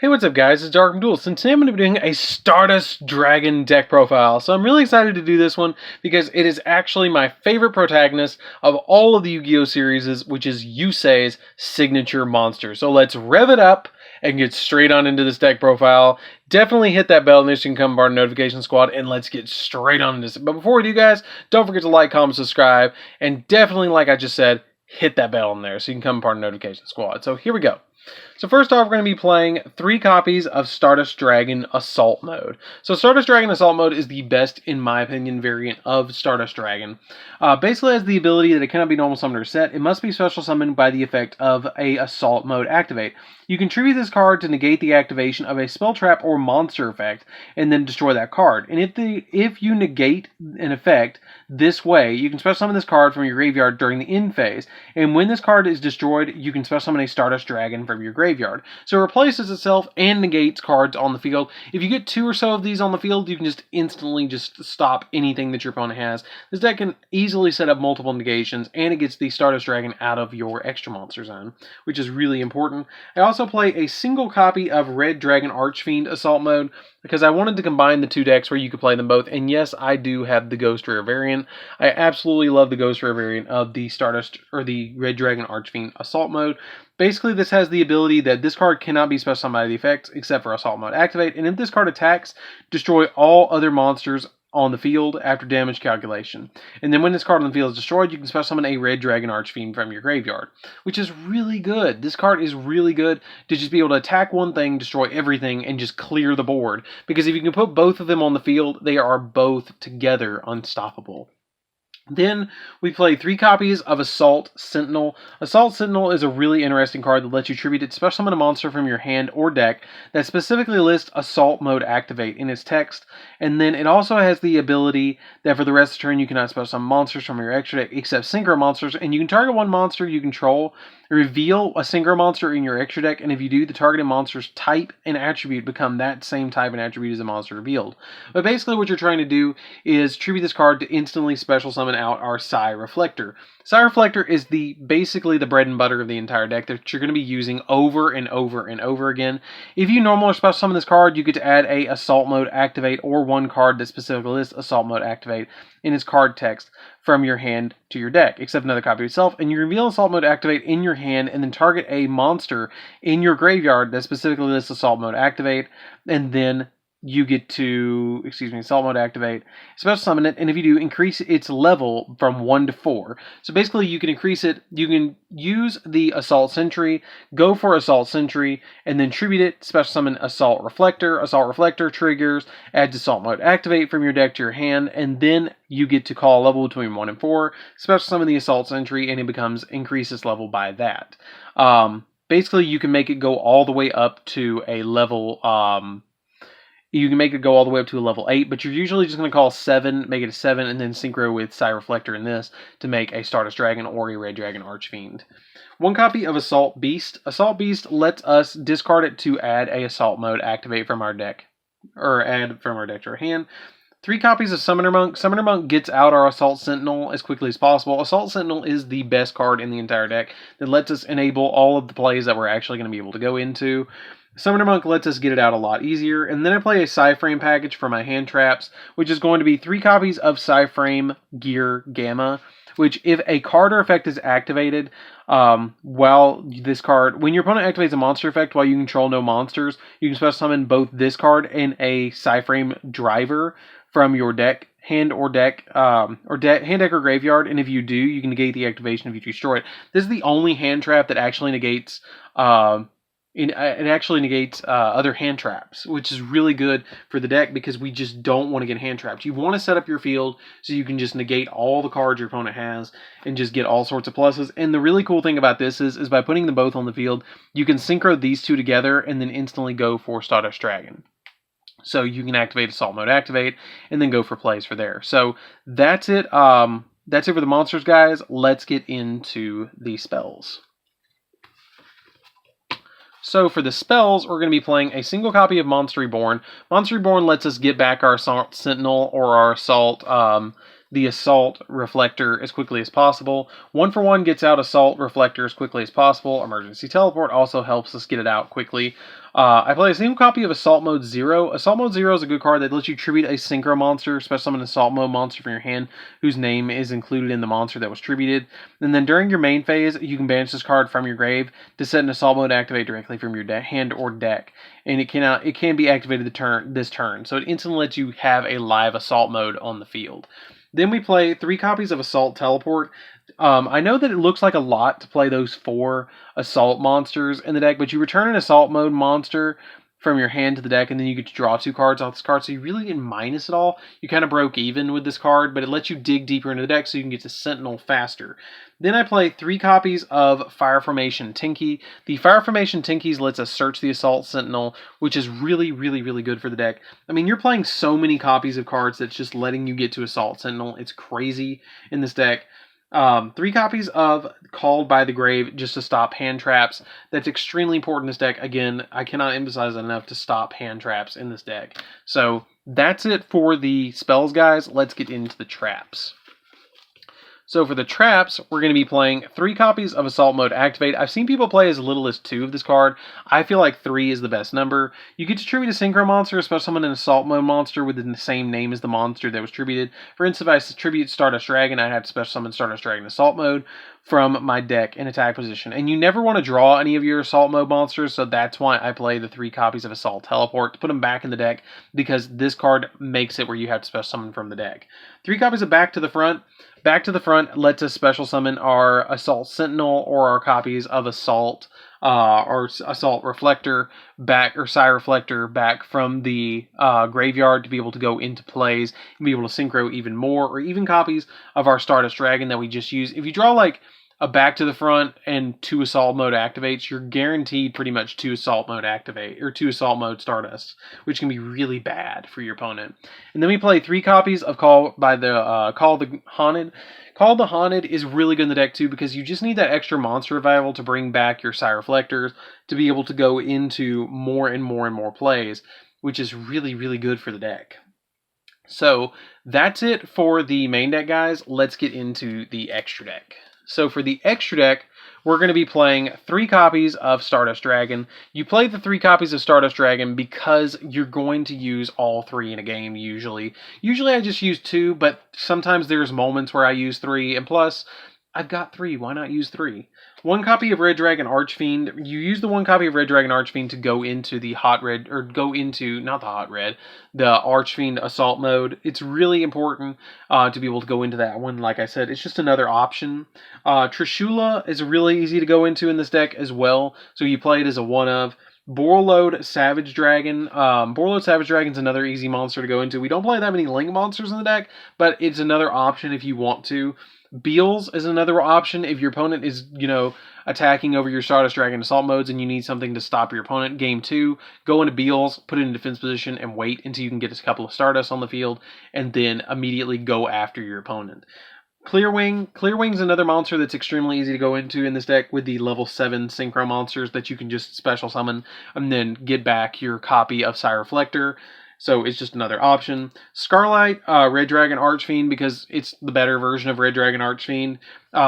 Hey, what's up guys, it's DarkArmedDuelist, and today I'm going to be doing a Stardust Dragon deck profile. So I'm really excited to do this one because it is actually my favorite protagonist of all of the Yu-Gi-Oh series, which is Yusei's signature monster. So let's rev it up and get straight on into this deck profile. Definitely hit that bell and you can become part of the notification squad, and let's get straight on into this. But before we do, guys, don't forget to like, comment, subscribe, and definitely, like I just said, hit that bell in there so you can become part of the notification squad. So here we go. So first off, we're going to be playing 3 copies of Stardust Dragon Assault Mode. So Stardust Dragon Assault Mode is the best, in my opinion, variant of Stardust Dragon. Basically has the ability that it cannot be normal summoned or set. It must be special summoned by the effect of a Assault Mode activate. You can tribute this card to negate the activation of a spell trap or monster effect, and then destroy that card. And if you negate an effect this way, you can special summon this card from your graveyard during the end phase. And when this card is destroyed, you can special summon a Stardust Dragon from your graveyard. So it replaces itself and negates cards on the field. If you get 2 or so of these on the field, you can just instantly just stop anything that your opponent has. This deck can easily set up multiple negations, and it gets the Stardust Dragon out of your extra monster zone, which is really important. I also play a single copy of Red Dragon Archfiend Assault Mode because I wanted to combine the 2 decks where you could play them both. And yes, I do have the Ghost Rare variant. I absolutely love the Ghost Rare variant of the Stardust or the Red Dragon Archfiend Assault Mode. Basically, this has the ability that this card cannot be special summoned by the effects except for Assault Mode activate. And if this card attacks, destroy all other monsters on the field after damage calculation. And then when this card on the field is destroyed, you can special summon a Red Dragon Archfiend from your graveyard, which is really good. This card is really good to just be able to attack one thing, destroy everything, and just clear the board. Because if you can put both of them on the field, they are both together unstoppable. Then we play 3 copies of Assault Sentinel. Assault Sentinel is a really interesting card that lets you tribute it to special summon a monster from your hand or deck that specifically lists Assault Mode activate in its text. And then it also has the ability that for the rest of the turn you cannot special summon monsters from your extra deck except synchro monsters, and you can target one monster you control, reveal a synchro monster in your extra deck, and if you do, the targeted monster's type and attribute become that same type and attribute as the monster revealed. But basically what you're trying to do is tribute this card to instantly special summon out our Psy Reflector. Psy Reflector is basically the bread and butter of the entire deck that you're going to be using over and over and over again. If you normal or special summon this card, you get to add a Assault Mode activate or one card that specifically lists Assault Mode activate in its card text from your hand to your deck, except another copy of itself, and you reveal Assault Mode activate in your hand and then target a monster in your graveyard that specifically lists Assault Mode activate, and then you get to, Assault Mode activate, special summon it, and if you do, increase its level from 1 to 4. So basically you can increase it, you can use the Assault Sentry, go for Assault Sentry, and then tribute it, special summon Assault Reflector. Assault Reflector triggers, adds Assault Mode activate from your deck to your hand, and then you get to call a level between 1 and 4, special summon the Assault Sentry, and it increases level by that. Basically you can make it go all the way up to a level, you can make it go all the way up to a level 8, but you're usually just going to call 7, make it a 7, and then synchro with Psy Reflector in this to make a Stardust Dragon or a Red Dragon Archfiend. 1 copy of Assault Beast. Assault Beast lets us discard it to add a Assault Mode activate from our deck, or add from our deck to our hand. 3 copies of Summoner Monk. Summoner Monk gets out our Assault Sentinel as quickly as possible. Assault Sentinel is the best card in the entire deck that lets us enable all of the plays that we're actually going to be able to go into. Summoner Monk lets us get it out a lot easier. And then I play a Psy-Frame package for my hand traps, which is going to be 3 copies of Psy-Frame Gear Gamma, which if a card or effect is activated, when your opponent activates a monster effect while you control no monsters, you can special summon both this card and a Psy-Frame Driver from your deck, hand deck or graveyard, and if you do, you can negate the activation if you destroy it. This is the only hand trap that actually negates other hand traps, which is really good for the deck because we just don't want to get hand trapped. You want to set up your field so you can just negate all the cards your opponent has and just get all sorts of pluses. And the really cool thing about this is by putting them both on the field, you can synchro these 2 together and then instantly go for Stardust Dragon. So you can activate Assault Mode activate and then go for plays for there. So that's it. That's it for the monsters, guys. Let's get into the spells. So for the spells, we're going to be playing a single copy of Monster Reborn. Monster Reborn lets us get back our Assault Sentinel or our Assault the Assault Reflector as quickly as possible. 1-for-1 gets out Assault Reflector as quickly as possible. Emergency Teleport also helps us get it out quickly. I play a single copy of Assault Mode 0. Assault Mode 0 is a good card that lets you tribute a Synchro monster, special summon an Assault Mode monster from your hand whose name is included in the monster that was tributed. And then during your main phase, you can banish this card from your grave to set an Assault Mode to activate directly from your hand or deck. And it can be activated this turn, so it instantly lets you have a live Assault Mode on the field. Then we play 3 copies of Assault Teleport. I know that it looks like a lot to play those 4 Assault monsters in the deck, but you return an Assault Mode monster from your hand to the deck, and then you get to draw 2 cards off this card, so you really didn't minus it all. You kind of broke even with this card, but it lets you dig deeper into the deck so you can get to Sentinel faster. Then I play 3 copies of Fire Formation Tinky. The Fire Formation Tinkies lets us search the Assault Sentinel, which is really, really, really good for the deck. I mean, you're playing so many copies of cards that's just letting you get to Assault Sentinel. It's crazy in this deck. 3 copies of Called by the Grave just to stop hand traps. That's extremely important in this deck. Again, I cannot emphasize enough to stop hand traps in this deck. So that's it for the spells, guys. Let's get into the traps. So for the traps, we're going to be playing 3 copies of Assault Mode Activate. I've seen people play as little as 2 of this card. I feel like 3 is the best number. You get to tribute a Synchro monster, especially summon an Assault Mode monster within the same name as the monster that was tributed. For instance, if I tribute Stardust Dragon, I'd have to special summon Stardust Dragon Assault Mode from my deck in attack position. And you never want to draw any of your Assault Mode monsters, so that's why I play the 3 copies of Assault Teleport to put them back in the deck, because this card makes it where you have to special summon from the deck. 3 copies of Back to the Front. Back to the Front lets us special summon our Assault Sentinel or our copies of Assault or Assault Reflector back, or Psy Reflector back from the graveyard to be able to go into plays and be able to synchro even more, or even copies of our Stardust Dragon that we just used. If you draw like a Back to the Front and 2 Assault Mode activates, you're guaranteed pretty much 2 Assault Mode activate, or 2 Assault Mode Stardust, which can be really bad for your opponent. And then we play 3 copies of Call the Haunted. Call the Haunted is really good in the deck too, because you just need that extra monster revival to bring back your Psy Reflectors to be able to go into more and more and more plays, which is really, really good for the deck. So that's it for the main deck, guys. Let's get into the extra deck. So for the extra deck, we're going to be playing 3 copies of Stardust Dragon. You play the 3 copies of Stardust Dragon because you're going to use all 3 in a game usually. Usually I just use 2, but sometimes there's moments where I use 3, and plus, I've got 3, why not use 3? 1 copy of Red Dragon Archfiend. You use the 1 copy of Red Dragon Archfiend to go into the Hot Red, or go into, not the Hot Red, the Archfiend Assault Mode. It's really important to be able to go into that one. Like I said, it's just another option. Trishula is really easy to go into in this deck as well, so you play it as a 1 of. Borreload Savage Dragon. Borreload Savage Dragon is another easy monster to go into. We don't play that many Link monsters in the deck, but it's another option if you want to. Beals is another option if your opponent is, attacking over your Stardust Dragon Assault modes and you need something to stop your opponent. Game 2, go into Beals, put it in defense position, and wait until you can get a couple of Stardust on the field, and then immediately go after your opponent. Clearwing. Clearwing's another monster that's extremely easy to go into in this deck with the level 7 Synchro monsters that you can just special summon and then get back your copy of Psy Reflector. So it's just another option. Scarlight, Red Dragon Archfiend, because it's the better version of Red Dragon Archfiend.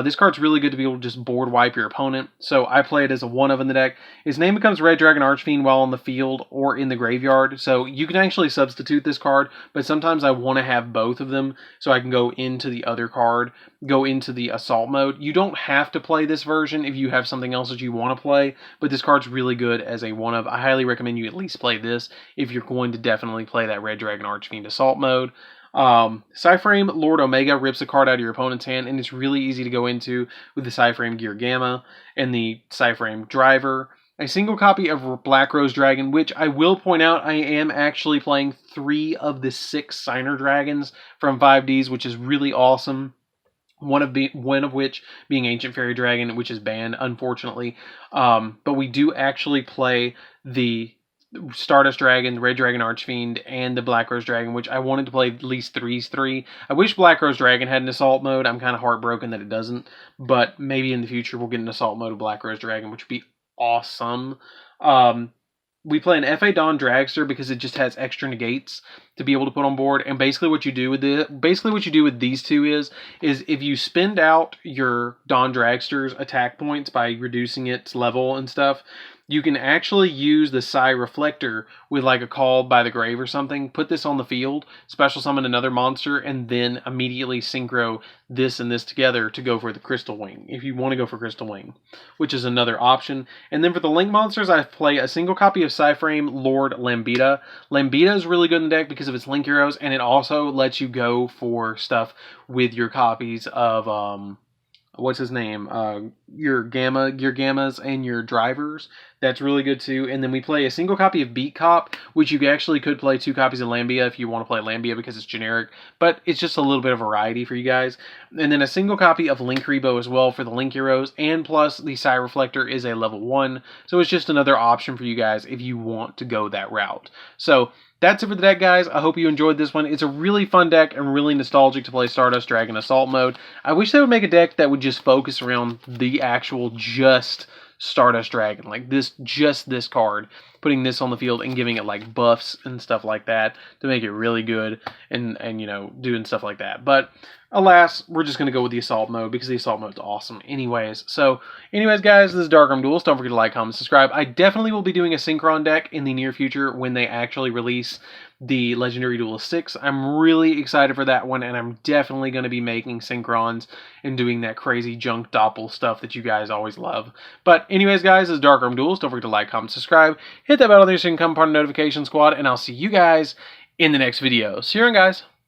This card's really good to be able to just board wipe your opponent. So I play it as a 1 of in the deck. His name becomes Red Dragon Archfiend while on the field or in the graveyard. So you can actually substitute this card, but sometimes I want to have both of them so I can go into the other card, go into the Assault mode. You don't have to play this version if you have something else that you want to play, but this card's really good as a 1 of. I highly recommend you at least play this if you're going to definitely play that Red Dragon Archfiend Assault mode. Psyframe Lord Omega rips a card out of your opponent's hand, and it's really easy to go into with the Psyframe Gear Gamma and the Psyframe Driver. A single copy of Black Rose Dragon, which I will point out I am actually playing 3 of the 6 Signer Dragons from 5Ds, which is really awesome. One of which being Ancient Fairy Dragon, which is banned, unfortunately. But we do actually play the Stardust Dragon, the Red Dragon Archfiend, and the Black Rose Dragon, which I wanted to play at least 3. I wish Black Rose Dragon had an Assault mode. I'm kind of heartbroken that it doesn't, but maybe in the future we'll get an Assault mode of Black Rose Dragon, which would be awesome. we play an FA Dawn Dragster because it just has extra negates to be able to put on board. And basically what you do with these two is if you spend out your Dawn Dragster's attack points by reducing its level and stuff, you can actually use the Psi Reflector with like a Call by the Grave or something, put this on the field, special summon another monster, and then immediately synchro this and this together to go for the Crystal Wing, if you want to go for Crystal Wing, which is another option. And then for the Link monsters, I play a single copy of Psyframe Lord Lambita. Lambita is really good in the deck because of its Link heroes, and it also lets you go for stuff with your copies of what's his name? Your gammas and your drivers. That's really good too. And then we play a single copy of Beat Cop, which you actually could play 2 copies of Lambia if you want to play Lambia because it's generic, but it's just a little bit of variety for you guys. And then a single copy of Link Rebo as well for the Link heroes, and plus the Psi Reflector is a level 1, so it's just another option for you guys if you want to go that route. So that's it for the deck, guys. I hope you enjoyed this one. It's a really fun deck and really nostalgic to play Stardust Dragon Assault mode. I wish they would make a deck that would just focus around the actual just Stardust Dragon, like just this card, putting this on the field and giving it like buffs and stuff like that to make it really good, and you know, doing stuff like that. But alas, we're just going to go with the Assault mode because the Assault mode's awesome anyways. So anyways, guys, this is DarkArmedDuelist. Don't forget to like, comment, subscribe. I definitely will be doing a Synchron deck in the near future when they actually release the Legendary Duelist 6. I'm really excited for that one, and I'm definitely going to be making Synchrons and doing that crazy junk doppel stuff that you guys always love. But anyways, guys, this is DarkArmedDuelist. Don't forget to like, comment, subscribe. Hit that bell there so you can become part of the notification squad, and I'll see you guys in the next video. See you around, guys.